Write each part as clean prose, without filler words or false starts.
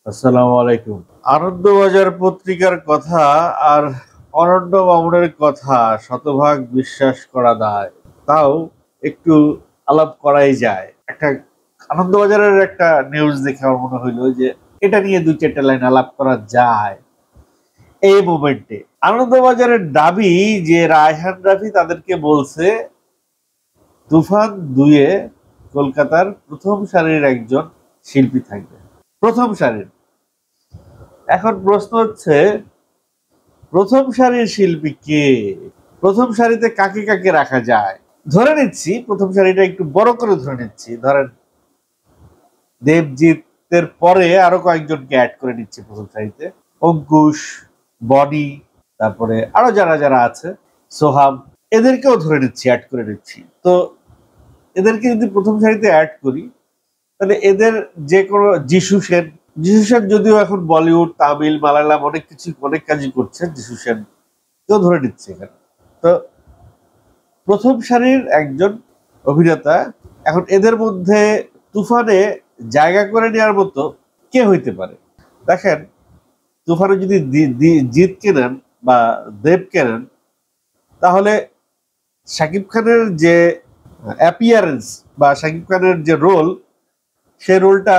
আসসালামু আলাইকুম। আনন্দবাজার পত্রিকার কথা আর অরণ্য মামুনের কথা শতভাগ বিশ্বাস করা দায়। তাও একটু আলাপ করাই যায়। একটা আনন্দবাজারের একটা নিউজ দেখে আমার মনে হইলো যে এটা নিয়ে ২-৪টা লাইন আলাপ করা যায় এই মোমেন্টে। আনন্দবাজারের দাবি যে রায়হান রাফি তাদেরকে বলছে তুফান ২-এ কলকাতার প্রথম সারির একজন শিল্পী থাকবে। প্রথম সারির। এখন প্রশ্ন হচ্ছে প্রথম সারির শিল্পী কে? প্রথম সারিতে কাকে কাকে রাখা যায়? ধরে নিচ্ছি প্রথম সারিটা একটু বড় করে ধরে নিচ্ছি, ধরেন দেবজিতের পরে আরো কয়েকজনকে অ্যাড করে নিচ্ছি প্রথম সারিতে। অঙ্কুশ, বনি, তারপরে আরো যারা যারা আছে, সোহাম, এদেরকেও ধরে নিচ্ছি, অ্যাড করে নিচ্ছি। তো এদেরকে যদি প্রথম সারিতে অ্যাড করি তাহলে এদের যে কোনো যিশু সেন যদিও এখন বলিউড, তামিল, মালায়ালাম অনেক কাজই করছে, যিশু সেন কেউ ধরে নিচ্ছে এখানে। তো প্রথম সারির একজন অভিনেতা। এখন এদের মধ্যে তুফানে জায়গা করে নেওয়ার মতো কে হইতে পারে? দেখেন, তুফানে যদি জিতকে নেন বা দেবকে নেন, তাহলে শাকিব খানের যে অ্যাপিয়ারেন্স বা শাকিব খানের যে রোল, সেই রোলটা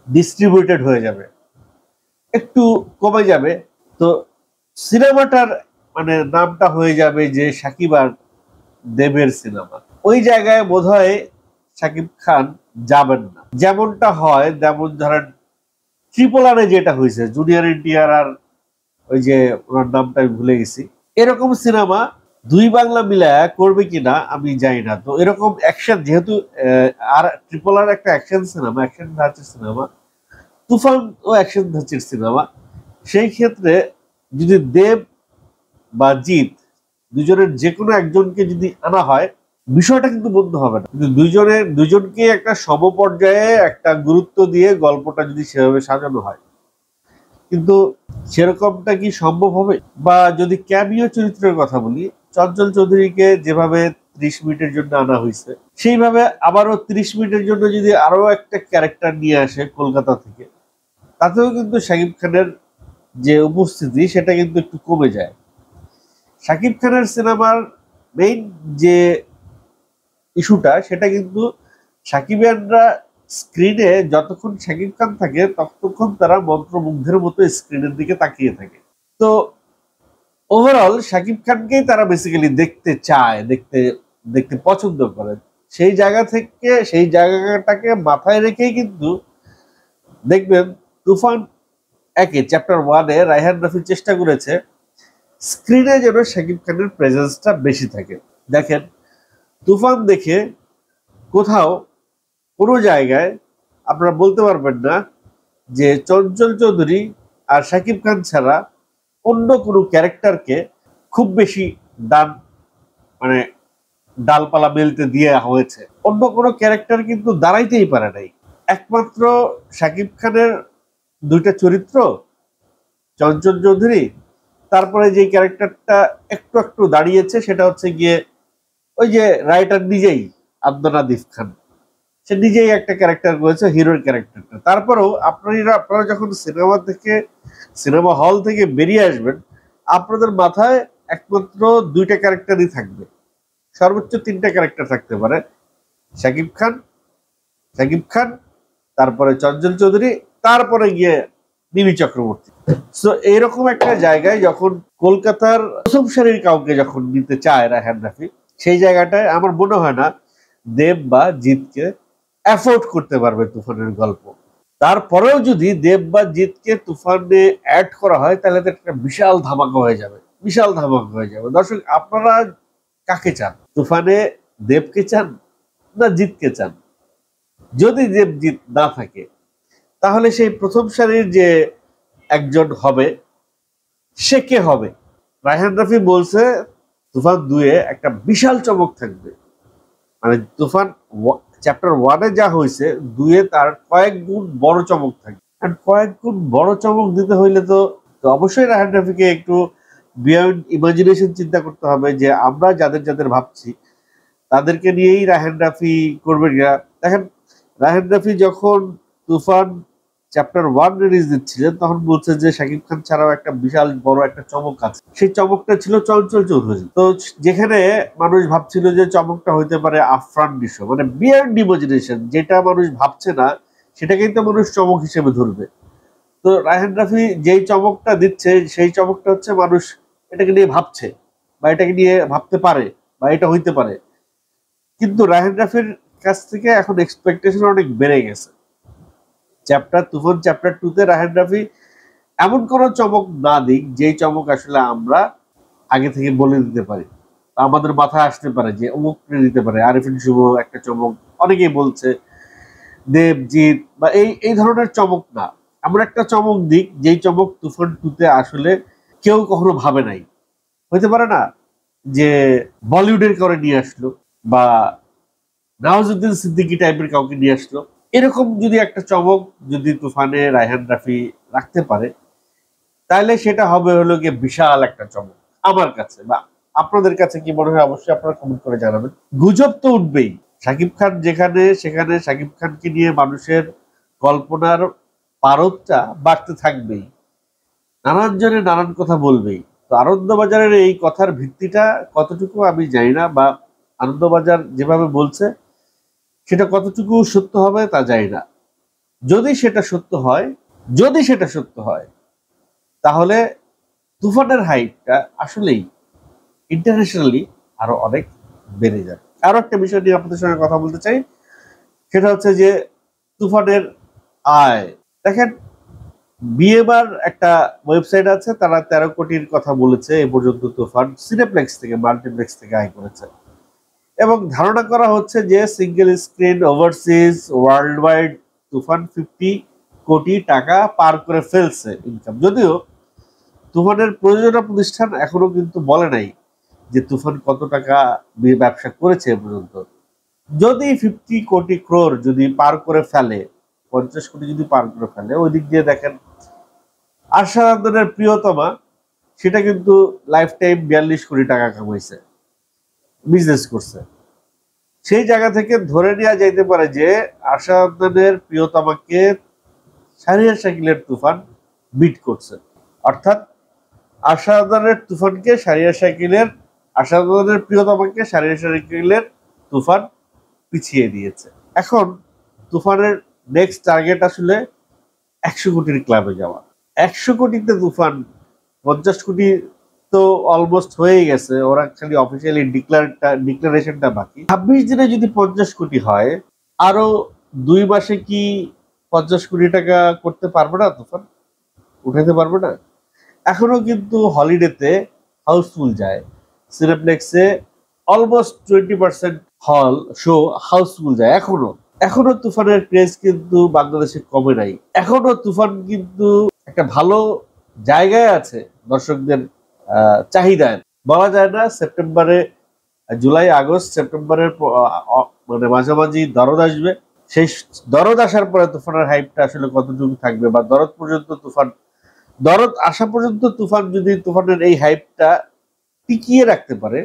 ডিস্ট্রিবিউটেড হয়ে যাবে, একটু কমে যাবে। তো সিনেমাটার মানে নামটা হয়ে যাবে যে শাকিব আর দেবের সিনেমা। ওই জায়গায় বোধহয় শাকিব খান যাবেন না। যেমনটা হয়, যেমন ধরেন ট্রিপল আর যেটা হয়েছে, জুনিয়র এনটিআর আর ওই যে ওনার নামটা আমি ভুলে গেছি, এরকম সিনেমা দুই বাংলা মিলায়া করবে কিনা আমি জানি না। তো এরকম অ্যাকশন, যেহেতু আর ট্রিপল আর একটা অ্যাকশন সিনেমা, অ্যাকশন ধাঁচের সিনেমা, তুফান ও অ্যাকশন ধাঁচের সিনেমা, সেই ক্ষেত্রে যদি দেব বা জিৎ দুজনের যে কোনো একজনকে যদি আনা হয়, বিষয়টা কিন্তু বন্ধ হবে না। কিন্তু দুজনকে একটা সমপর্যায়ে একটা গুরুত্ব দিয়ে গল্পটা যদি সেভাবে সাজানো হয়, কিন্তু সেরকমটা কি সম্ভব হবে? বা যদি ক্যামিও চরিত্রের কথা বলি, চঞ্চল চৌধুরীকে যেভাবে 30 মিনিটের জন্য আনা হয়েছে, সেইভাবে আবারও 30 মিনিটের জন্য যদি আরো একটা ক্যারেক্টার নিয়ে আসে কলকাতা থেকে, তাতেও কিন্তু শাকিব খানের যে উপস্থিতি সেটা কিন্তু একটু কমে যায়। শাকিব খানের সিনেমার মেইন যে ইস্যুটা, সেটা কিন্তু সাকিবিয়ানরা স্ক্রিনে যতক্ষণ শাকিব খান থাকে ততক্ষণ তারা মন্ত্রমুগ্ধের মতো স্ক্রিনের দিকে তাকিয়ে থাকে। তো ওভারঅল শাকিব খানকেই তারা বেসিক্যালি দেখতে চায়, দেখতে দেখতে পছন্দ করে। সেই জায়গা থেকে, সেই জায়গাটাকে মাথায় রেখেই কিন্তু দেখবেন তুফান 1-এ চ্যাপ্টার 1-এ রায়হান রাফি চেষ্টা করেছে স্ক্রিনে যেন শাকিব খানের প্রেজেন্সটা বেশি থাকে। দেখেন, তুফান দেখে কোথাও কোনো জায়গায় আপনারা বলতে পারবেন না যে চঞ্চল চৌধুরী আর শাকিব খান ছাড়া অন্য কোনো ক্যারেক্টারকে খুব বেশি মানে ডালপালা মেলতে দিয়ে হয়েছে। অন্য কোনো ক্যারেক্টার কিন্তু দাঁড়াইতেই পারে নাই। একমাত্র শাকিব খানের দুইটা চরিত্র, চঞ্চল চৌধুরী, তারপরে যে ক্যারেক্টারটা একটু একটু দাঁড়িয়েছে সেটা হচ্ছে গিয়ে ওই যে রাইটার নিজেই, আব্দুল নাদিফ খান, সে নিজেই একটা ক্যারেক্টার করেছে, হিরোর ক্যারেক্টারটা। তারপরেও আপনারা যখন সিনেমা হল থেকে বেরিয়ে আসবেন, আপনাদের মাথায় একমাত্র দুইটা ক্যারেক্টারই থাকবে, সর্বোচ্চ 3টা ক্যারেক্টার থাকতে পারে। শাকিব খান, তারপরে চঞ্চল চৌধুরী, তারপরে গিয়ে মিমি চক্রবর্তী। সো এইরকম একটা জায়গায় যখন কলকাতার প্রথম সারির কাউকে যখন নিতে চায় রায়হান রাফি, সেই জায়গাটায় আমার মনে হয় না দেব বা জিতকে অ্যাফোর্ড করতে পারবে তুফানের গল্প। তারপরেও যদি দেব বা জিতকে তুফানে অ্যাড করা হয়, তাহলে তো একটা বিশাল ধামাকা হয়ে যাবে, বিশাল ধামাকা হয়ে যাবে। দর্শক, আপনারা কাকে চান? তুফানে দেবকে চান না জিতকে চান? যদি দেব জিত না থাকে, তাহলে সেই প্রথম সারির যে একজন হবে, সে কে হবে? রায়হান রাফি বলছে তুফান 2-এ একটা বিশাল চমক থাকবে। মানে তুফান চ্যাপ্টার 1-এ যা হয়েছে, 2-এ তার কয়েক গুণ বড় চমক থাকবে। কয়েক গুণ বড় চমক দিতে হইলে তো অবশ্যই রায়হান রাফিকে একটু বিয়ন্ড ইমাজিনেশন চিন্তা করতে হবে, যে আমরা যাদের যাদের ভাবছি তাদেরকে নিয়েই রায়হান রাফি করবে কিনা। দেখেন, রায়হান রাফি যখন তুফান চ্যাপ্টার 1 রিলিজ দিচ্ছিলেন তখন বলছে যে শাকিব খান ছাড়াও একটা বিশাল বড় একটা চমক আছে, সেই চমকটা ছিল চঞ্চল চৌধুরী। তো যেখানে মানুষ ভাবছিল যে চমকটা হইতে পারে আফরান নিশো, মানে বিয়ার্ড ইমাজিনেশন, যেটা মানুষ ভাবছে না সেটা কিন্তু মানুষ চমক হিসেবে ধরবে। তো রায়হান রাফি যেই চমকটা দিচ্ছে সেই চমকটা হচ্ছে মানুষ এটাকে নিয়ে ভাবছে বা এটাকে নিয়ে ভাবতে পারে বা এটা হইতে পারে। কিন্তু রায়হান রাফির কাছ থেকে এখন এক্সপেকটেশন অনেক বেড়ে গেছে। তুফান চ্যাপ্টার 2 তে রায়হান রাফি এমন কোন চমক না দিক যেই চমক আসলে আমরা আগে থেকে বলে দিতে পারি, আমাদের মাথায় আসতে পারে যে অমুক দিতে পারে। আরিফিন শুভ একটা চমক, অনেকেই বলছে দেবজিৎ বা এই ধরনের চমক না, এমন একটা চমক দিক যেই চমক তুফান 2 তে আসলে কেউ কখনো ভাবে নাই। হইতে পারে না যে বলিউডের কাউকে নিয়ে আসলো বা নওয়াজুদ্দিন সিদ্দিকী টাইপের কাউকে নিয়ে আসলো, এরকম যদি একটা চমক যদি তুফানে রায়হান রাফি রাখতে পারে তাহলে সেটা হবে হলো গিয়ে বিশাল একটা চমক আমার কাছে। বা আপনাদের কাছে কি মনে হয় অবশ্যই আপনারা কমেন্ট করে জানাবেন। গুজব তো উঠবেই, শাকিব খান যেখানে সেখানে শাকিব খানকে নিয়ে মানুষের কল্পনার পারদটা বাড়তে থাকবেই, নানান জনে নানান কথা বলবেই। তো আনন্দবাজারের এই কথার ভিত্তিটা কতটুকু আমি জানি না, বা আনন্দবাজার যেভাবে বলছে সেটা কতটুকু সত্য হবে তা জানি না। যদি সেটা সত্য হয় তাহলে তুফানের হাইপটা আসলেই ইন্টারন্যাশনালি আরো অনেক বেড়ে যাবে। আরো একটা বিষয় নিয়ে আপনাদের সঙ্গে কথা বলতে চাই, সেটা হচ্ছে যে তুফানের আয়। দেখেন, বিএমআর একটা ওয়েবসাইট আছে, তারা 13 কোটির কথা বলেছে এ পর্যন্ত তুফান সিনেপ্লেক্স থেকে, মাল্টিপ্লেক্স থেকে আয় করেছে। এবং ধারণা করা হচ্ছে যে single screen overseas world wide Toofan 50 কোটি টাকা পার করে ফেলছে ইনকাম। যদিও তুফানের প্রযোজনা প্রতিষ্ঠান এখনো কিন্তু বলে নাই যে তুফান কত টাকা ব্যবসা করেছে এ পর্যন্ত। যদি 50 কোটি ক্রোর যদি পার করে ফেলে, 50 কোটি যদি পার করে ফেলে, ওই দিক দিয়ে দেখেন আশারানের প্রিয়তমা সেটা কিন্তু লাইফ টাইম 42 কোটি টাকা কামাইছে, বিজনেস করছে। সেই জায়গা থেকে ধরে নেওয়া যাইতে পারে যে আশারানের প্রিয়তমাকে শাহরিয়ার শাকিলের তুফান বিট করছে, অর্থাৎ আশারানের প্রিয়তমাকে শাহরিয়ার শাকিলের তুফান পিছিয়ে দিয়েছে। এখন তুফানের নেক্সট টার্গেট আসলে 100 কোটির ক্লাবে যাওয়া। 100 কোটিতে তুফান, 50 কোটি তো অলমোস্ট হয়ে গেছে, ওরা খালি অফিসিয়ালি ডিক্লারেশনটা বাকি। 26 দিনে যদি 50 কোটি হয়, আরো 2 মাসে কি 50 কোটি টাকা করতে পারবে না তুফান? উঠাতে পারবে না? এখনো কিন্তু হলিডেতে হাউসফুল যায়, সিনেপ্লেক্সে অলমোস্ট 20% হল শো হাউসফুল যায়। এখনো তুফানের ক্রেজ কিন্তু বাংলাদেশে কমে নাই। এখনো তুফান কিন্তু একটা ভালো জায়গায় আছে দর্শকদের চাহিদায়। বলা যায় না জুলাই আগস্ট সেপ্টেম্বরের মানে মাঝামাঝি দরদ আসবে, সেই দরদ আসার পরে তুফানের হাইপটা আসলে কতটুকু থাকবে, বা দরদ আসা পর্যন্ত তুফানের এই হাইপটা টিকিয়ে রাখতে পারে,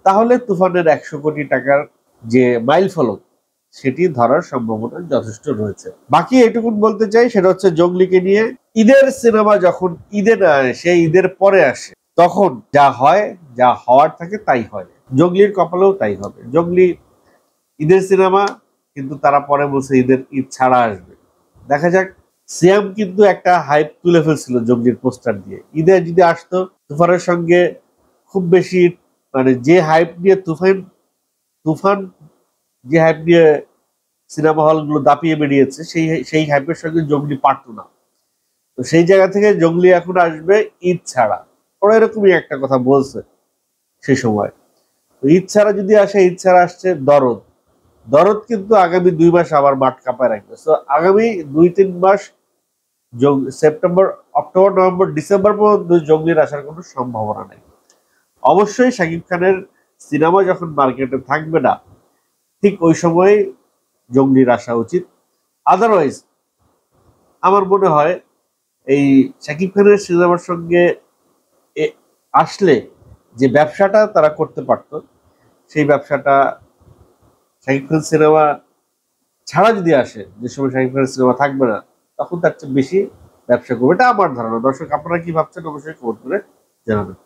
তাহলে তুফানের 100 কোটি টাকার যে মাইল ফলক সেটি ধরার সম্ভাবনা যথেষ্ট রয়েছে। বাকি এটুকু বলতে চাই, সেটা হচ্ছে জঙ্গলিকে নিয়ে। ঈদের সিনেমা যখন ঈদে না আসে, ঈদের পরে আসে, তখন যা হয়, যা হওয়ার থাকে তাই হয়। জঙ্গলির কপালেও তাই হবে। জঙ্গলি ঈদের সিনেমা, কিন্তু তারা পরে বলছে ঈদ ছাড়া আসবে। দেখা যাক। সিয়াম কিন্তু একটা হাইপ তুলে ফেলছিল জঙ্গলির পোস্টার দিয়ে। ঈদে যদি আসতো তুফানের সঙ্গে খুব বেশি, মানে যে হাইপ নিয়ে তুফান যে হাইপ নিয়ে সিনেমা হলগুলো দাপিয়ে বেরিয়েছে, সেই হাইপের সঙ্গে জঙ্গলি পারতো না। তো সেই জায়গা থেকে জঙ্গলি এখন আসবে ঈদ ছাড়া, ওরা এরকমই একটা কথা বলছে সেই সময়। ঈদ ছাড়া যদি আসে, ঈদ ছাড়া আসছে দরদ কিন্তু আগামী 2 মাস আবার মাঠ কাঁপায় রাখবে। তো আগামী 2-3 মাস সেপ্টেম্বর, অক্টোবর, নভেম্বর, ডিসেম্বর পর্যন্ত জঙ্গলির আসার কোনো সম্ভাবনা নেই। অবশ্যই শাকিব খানের সিনেমা যখন মার্কেটে থাকবে না, ঠিক ওই সময় জঙ্গলির আসা উচিত। আদারওয়াইজ আমার মনে হয় এই শাকিব খানের সিনেমার সঙ্গে আসলে যে ব্যবসাটা তারা করতে পারত, সেই ব্যবসাটা শাকিব খান সিনেমা ছাড়া যদি আসে, যে সময় শাকিব খানের সিনেমা থাকবে না, তখন তার চেয়ে বেশি ব্যবসা করবে। এটা আমার ধারণা। দর্শক আপনারা কি ভাবছেন অবশ্যই কমেন্ট করে জানাবেন।